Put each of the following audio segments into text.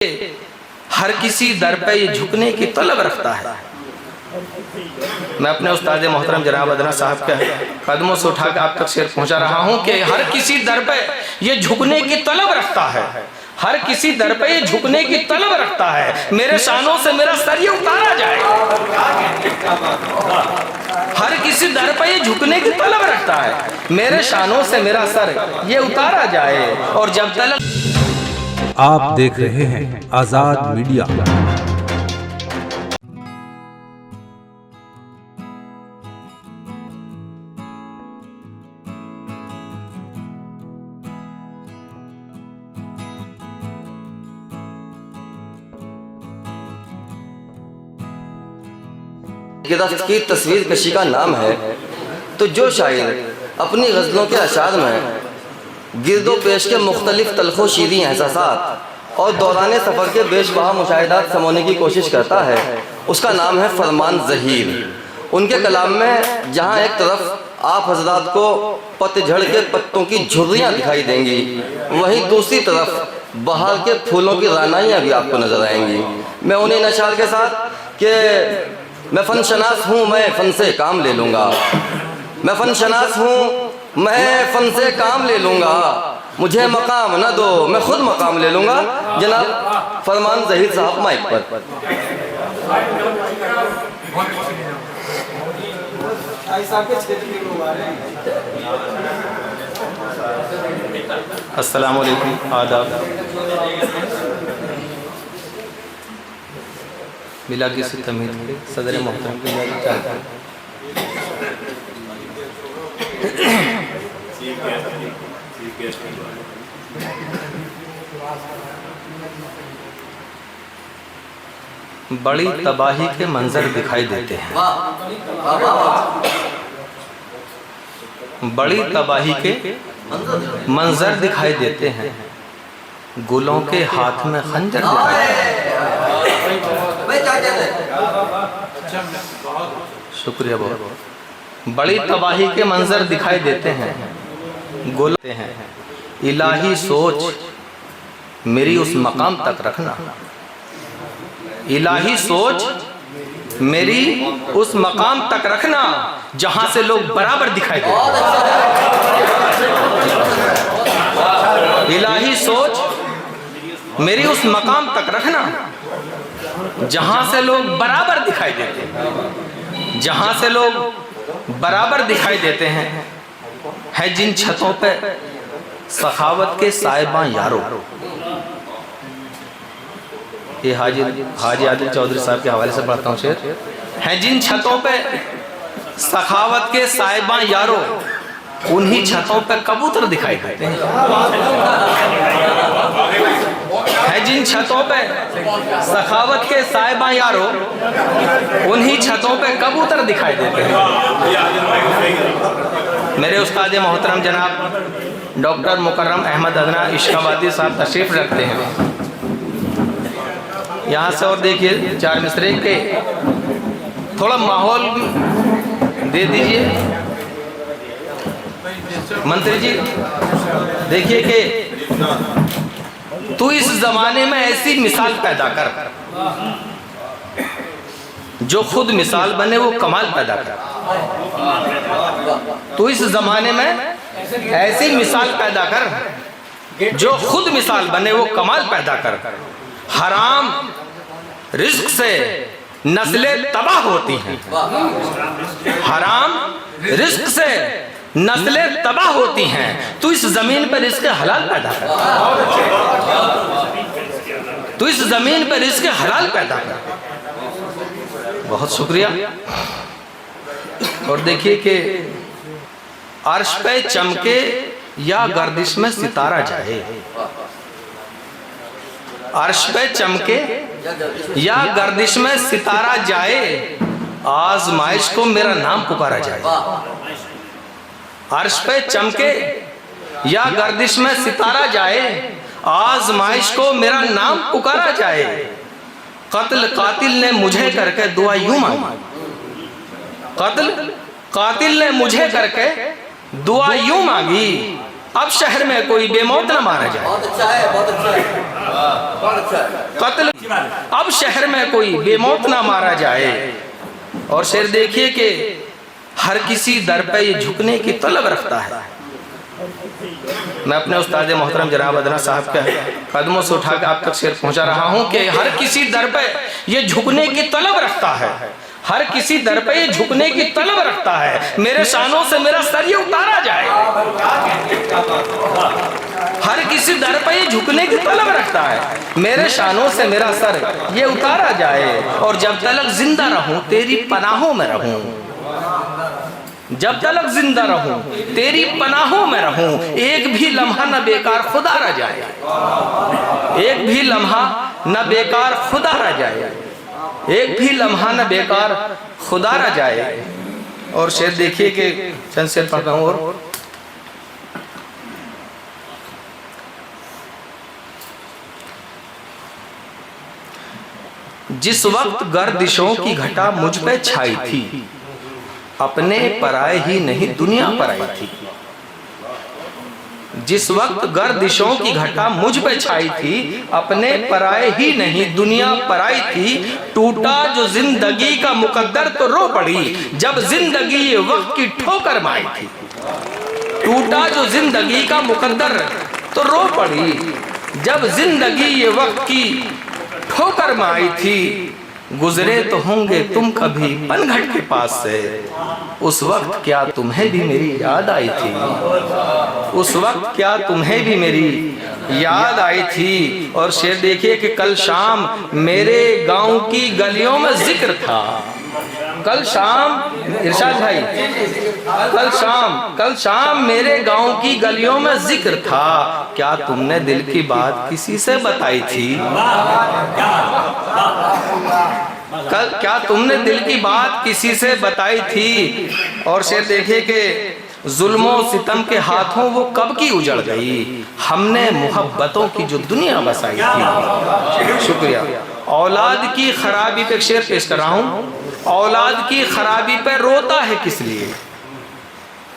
हर किसी दर पे ये झुकने की तलब रखता है। मैं अपने उस्ताद मोहतरम जनाब अदना साहब के कदमों से उठाकर आप तक शेर पहुंचा रहा हूं कि हर किसी दर पे ये झुकने की तलब रखता है, हर किसी दर पे ये झुकने की तलब रखता है। मेरे शानों से मेरा सर ये उतारा जाए, हर किसी दर पे ये झुकने की तलब रखता है। मेरे शानों से मेरा सर ये उतारा जाए। और जब तलक आप देख रहे हैं आजाद मीडिया। की तस्वीर कशी का नाम है, तो जो शायर अपनी गज़लों के अशार में गिरदो पेश के मुख्तलिफ तलखो शीरी एहसासात और दौरान सफ़र के बेशबहा मुशाहिदात समोने की कोशिश करता है, उसका नाम है फरमान ज़हीर। उनके कलाम में जहाँ एक तरफ आप हजरात को पतझड़ के पत्तों की झुर्रियाँ दिखाई देंगी, वहीं दूसरी तरफ बहार के फूलों की रानाइयाँ भी आपको नजर आएंगी। मैं उन्हीं नशार के साथ कि मैं फनशनास हूँ, मैं फ़न से काम ले लूँगा, मैं फनशनास हूँ, मैं फ़न से काम ले लूँगा, मुझे मकाम न दो, मैं खुद मकाम ले लूँगा। जनाब फरमान ज़हीर साहब माइक पर। अस्सलामु अलैकुम, आदाब। मिला किसी तमीज़ के सदर मोहतरम की इजाज़त चाहता हूं। बड़ी तबाही के मंजर दिखाई देते हैं, बड़ी तबाही के मंजर दिखाई देते हैं, गुलों के हाथ में खंजर दिखाई देते हैं। शुक्रिया बहुत। बड़ी तबाही के मंजर दिखाई देते हैं, गुलते हैं। इलाही सोच मेरी उस मकाम तक रखना, इलाही सोच मेरी उस मकाम तक रखना जहां से लोग बराबर दिखाई देते हैं। इलाही सोच मेरी उस मकाम तक रखना जहां से लोग बराबर दिखाई देते हैं, जहां से लोग बराबर दिखाई देते हैं। है जिन छतों पे सखावत के साहिबां यारो, ये हाजी आदिल चौधरी साहब के हवाले से पढ़ता हूँ शेर। है जिन छतों पे सखावत के साहिबां यारो, उन्हीं छतों पे कबूतर दिखाई देते हैं। है जिन छतों पे सखावत के साहिबां यारो, उन्हीं छतों पे कबूतर दिखाई देते हैं। मेरे उस्ताद मोहतरम जनाब डॉक्टर मुकर्रम अहमद अदना इश्काबादी साहब तशरीफ़ रखते हैं यहाँ से। और देखिए चार मिसरे के थोड़ा माहौल दे दीजिए मंत्री जी। देखिए कि तू इस जमाने में ऐसी मिसाल पैदा कर, जो खुद मिसाल बने वो कमाल पैदा कर। तू इस जमाने में ऐसी मिसाल पैदा कर, जो खुद मिसाल बने वो कमाल पैदा कर। हराम रिज्क से नस्लें तबाह होती हैं, हराम रिज्क से नस्लें तबाह होती हैं। तू इस जमीन पर रिज्क हलाल पैदा कर, तू इस जमीन पर रिज्क हलाल पैदा कर। बहुत शुक्रिया। और देखिए कि अर्श पे चमके या गर्दिश में सितारा जाए, अर्श पे चमके या गर्दिश में सितारा जाए, आजमाइश को मेरा नाम पुकारा जाए। अर्श पे चमके या गर्दिश में सितारा जाए, आजमाइश को मेरा नाम पुकारा जाए। कत्ल कातिल ने मुझे करके दुआ यूं मांगी, कत्ल कातिल ने मुझे करके दुआ यूं मांगी, अब शहर में कोई बेमौत न मारा जाए। बहुत अच्छा है, बहुत अच्छा है, बहुत अच्छा है। कत्ल, अब शहर में कोई बेमौत ना मारा जाए। और शेर देखिए कि हर किसी दर पे ये झुकने की तलब रखता है। मैं अपने उस्ताद मोहतरम जनाब अदना साहब के कदमों से उठा के आप तक शेर पहुंचा रहा हूं कि हर किसी दर पे ये झुकने की तलब रखता है, हर किसी दर पे ये झुकने की तलब रखता है। मेरे शानों से मेरा सर ये उतारा जाए, हर किसी दर पे ये झुकने की तलब रखता है। मेरे शानों से मेरा सर ये उतारा जाए और जब तलक जिंदा रहूं तेरी पनाहों में रहूं, जब तलक जिंदा रहूं तेरी पनाहों में रहूं। एक भी लम्हा न बेकार खुदा रह जाए, एक भी लम्हा न बेकार खुदा रह जाए, एक भी लम्हा न बेकार खुदा रह जाए। और शेर देखिए कि चंद शेर पढ़ता हूं। और जिस वक्त गर्दिशों की घटा मुझ पे छाई थी, अपने पराए ही नहीं दुनिया पर आई थी। जिस वक्त गर्दिशों की घटा मुझ पे छाई थी, अपने पराए ही नहीं दुनिया पर आई थी। टूटा जो जिंदगी का मुकद्दर तो रो पड़ी, जब जिंदगी ये वक्त की ठोकर माई थी। टूटा जो जिंदगी का मुकद्दर तो रो पड़ी, जब जिंदगी ये वक्त की ठोकर में आई थी। गुजरे तो होंगे तुम कभी पनघट के पास से, उस वक्त क्या तुम्हें भी मेरी याद आई थी, उस वक्त क्या तुम्हें भी मेरी याद आई थी। और शेर देखिए कि कल शाम मेरे गांव की गलियों में जिक्र था, कल शाम इरशाद भाई, कल शाम मेरे गांव की गलियों में जिक्र था। क्या तुमने दिल की बात किसी से बताई थी, कल क्या तुमने दिल की बात किसी से बताई थी। और शेर देखिए कि जुल्मों सितम के हाथों वो कब की उजड़ गई, हमने मोहब्बतों की जो दुनिया बसाई थी। शुक्रिया। औलाद की खराबी पे शेर पेश कर रहा हूं। औलाद की खराबी पर रोता है किस लिए,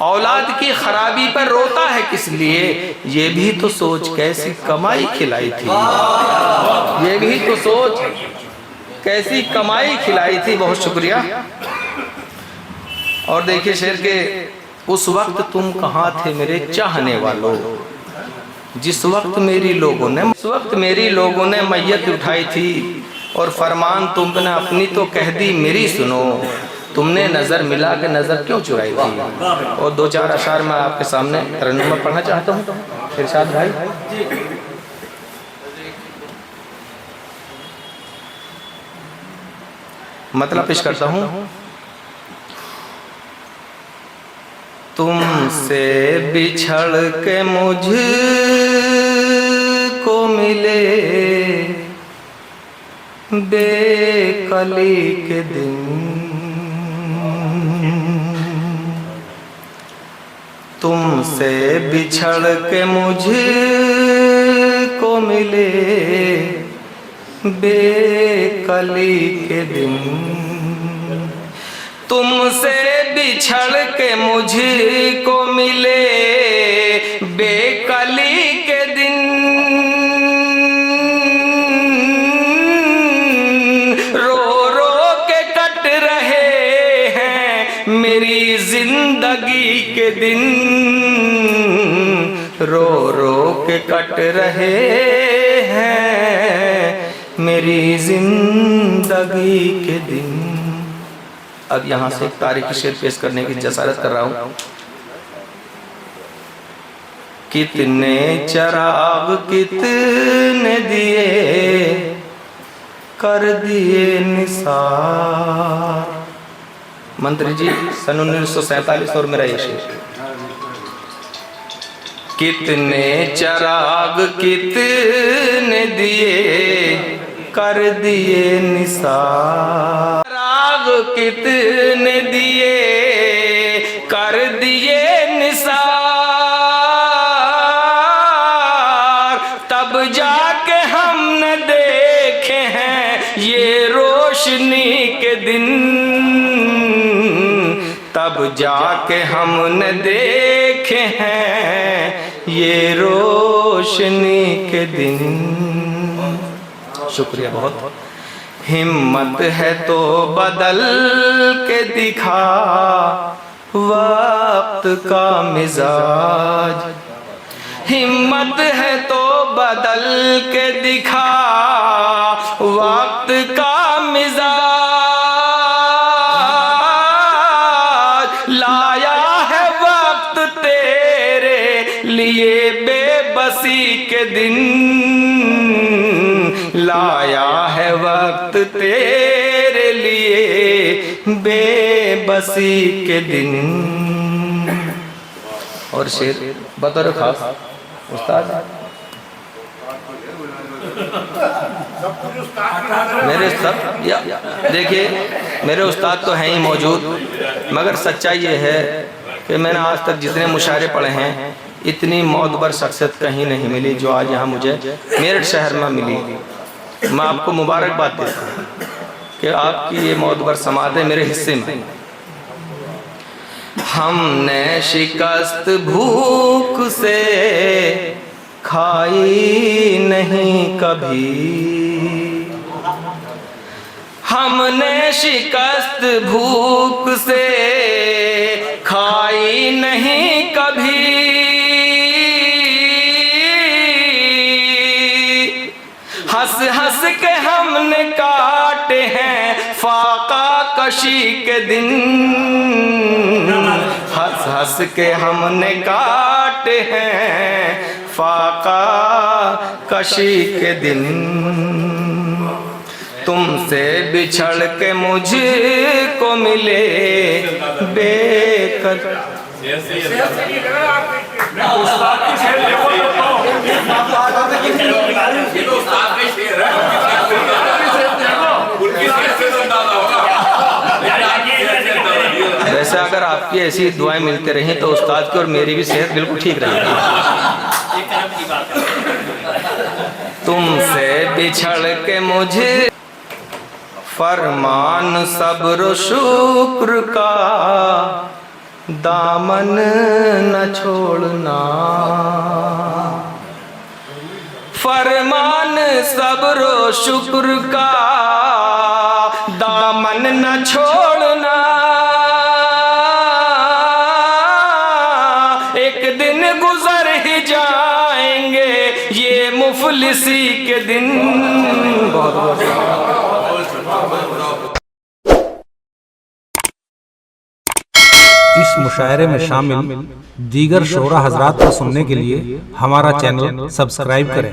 औलाद की खराबी पर रोता है किस लिए, ये भी तो सोच कैसी कमाई खिलाई थी, ये भी तो सोच कैसी कमाई खिलाई थी। बहुत शुक्रिया। और देखिए शेर के उस वक्त तुम कहाँ थे मेरे चाहने वालों, जिस वक्त मेरी लोगों ने, उस वक्त मेरी लोगों ने मैयत उठाई थी और फरमान तुमने अपनी तो कह दी मेरी सुनो, तुमने नजर मिला के नजर क्यों चुराई थी। और दो चार अशार मैं आपके सामने तरन्नुम में पढ़ना चाहता हूँ। इरशाद भाई, मतलब पेश करता हूँ। तुमसे बिछड़ के मुझ को मिले बेकली के दिन, तुमसे बिछड़ के मुझ को मिले बेकली के दिन, तुमसे बिछड़ के मुझको मिले बेकली के दिन, रो रो के कट रहे हैं मेरी जिंदगी के दिन, रो रो के कट रहे हैं मेरी जिंदगी के दिन। अब यहाँ से एक तारीखी शेर पेश करने की जसारत कर रहा हूँ। कितने चराग कितने दिए कर दिए निसार। मंत्री जी सन 1947 और मेरा ये शेर। कितने चराग कितने दिए कर दिए निसार, चराग कितने दिए कर दिए निसार, तब जाके हमने देखे हैं ये रोशनी के दिन, तब जाके हमने देखे देखे हैं ये रोशनी के दिन। शुक्रिया बहुत। हिम्मत है तो बदल के दिखा वक्त का मिजाज, हिम्मत है तो बदल के दिखा वक्त का मिजाज। लाया है वक्त तेरे लिए बेबसी के दिन, लाया है वक्त तेरे लिए बेबसी के दिन। और शेर बतौर खास उस्ताद मेरे उस्ताद, देखिए मेरे उस्ताद तो हैं ही मौजूद, मगर सच्चाई ये है कि मैंने आज तक जितने मुशायरे पढ़े हैं इतनी मौतबर शख्सियत कहीं नहीं मिली जो आज यहाँ मुझे मेरठ शहर में मिली। मैं आपको मुबारकबाद देता हूँ कि आपकी ये मौतबर समात है मेरे हिस्से में। हमने शिकस्त भूख से खाई नहीं कभी, हमने शिकस्त भूख से खाई नहीं कभी। हंस हंस के हमने काटे हैं फाका कशी के दिन, हंस हंस के हमने काटे हैं फाका कशी के दिन। तुमसे बिछड़ के मुझको मिले बेकत। वैसे अगर आपकी ऐसी दुआएं मिलती रही तो उस्ताद की और मेरी भी सेहत बिल्कुल ठीक रहेगी। तुमसे बिछड़ के मुझे फरमान सब्र शुक्र का दामन न छोड़ना, फरमान सब्र शुक्र का दामन न छोड़ना। एक दिन गुजर ही जाएंगे ये मुफलिसी के दिन। बहुत बहुत इस मुशायरे में शामिल दीगर शोरा हजरात को सुनने के लिए हमारा चैनल सब्सक्राइब करें।